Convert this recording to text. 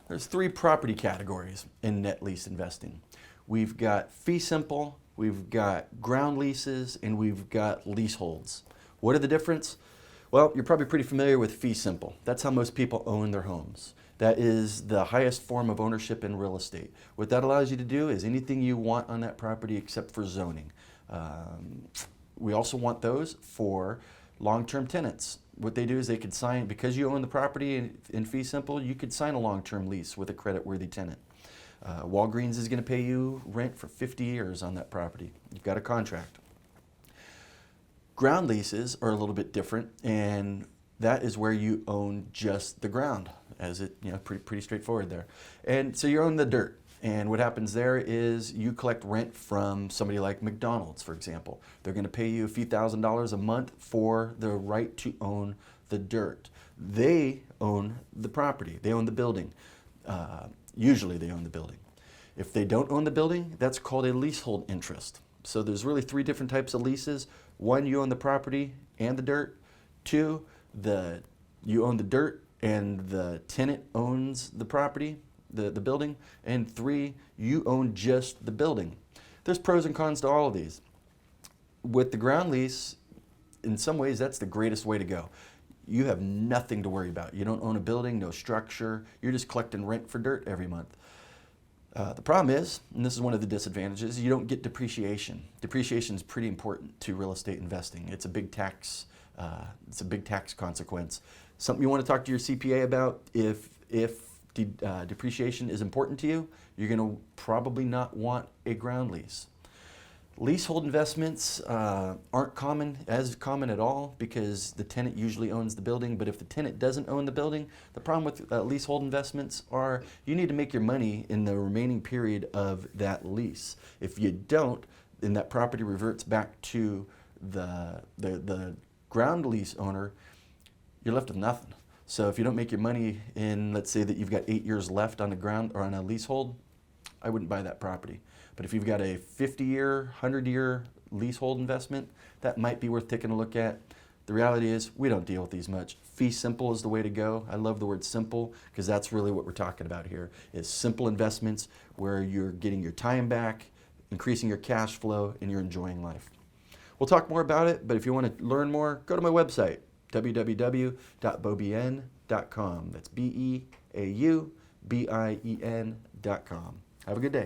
There's three property categories in net lease investing. We've got fee simple, we've got ground leases, and we've got leaseholds. What are the difference? Well, you're probably pretty familiar with fee simple. That's how most people own their homes. That is the highest form of ownership in real estate. What that allows you to do is anything you want on that property except for zoning. We also want those for long-term tenants. What they do is they could sign, because you own the property in fee simple, you could sign a long-term lease with a credit-worthy tenant. Walgreens is going to pay you rent for 50 years on that property. You've got a contract. Ground leases are a little bit different, and that is where you own just the ground, as it, pretty straightforward there. And so you own the dirt. And what happens there is you collect rent from somebody like McDonald's, for example. They're going to pay you a few $1,000s a month for the right to own the dirt. They own the property. They own the building. Usually they own the building. If they don't own the building, that's called a leasehold interest. So there's really three different types of leases. One, you own the property and the dirt. Two, you own the dirt and the tenant owns the property, the building. And three, you own just the building. There's pros and cons to all of these. With the ground lease, in some ways, that's the greatest way to go. You have nothing to worry about. You don't own a building, no structure. You're just collecting rent for dirt every month. The problem is, and this is one of the disadvantages, you don't get depreciation. Depreciation is pretty important to real estate investing. It's a big tax. It's a big tax consequence. Something you want to talk to your CPA about. If depreciation is important to you, you're going to probably not want a ground lease. Leasehold investments aren't as common at all because the tenant usually owns the building. But if the tenant doesn't own the building, the problem with leasehold investments are you need to make your money in the remaining period of that lease. If you don't, then that property reverts back to the ground lease owner. You're left with nothing. So if you don't make your money in, let's say that you've got 8 years left on the ground or on a leasehold, I wouldn't buy that property. But if you've got a 50-year, 100-year leasehold investment, that might be worth taking a look at. The reality is we don't deal with these much. Fee simple is the way to go. I love the word simple because that's really what we're talking about here, is simple investments where you're getting your time back, increasing your cash flow, and you're enjoying life. We'll talk more about it, but if you want to learn more, go to my website, www.beaubien.com. That's BEAUBIEN.com. Have a good day.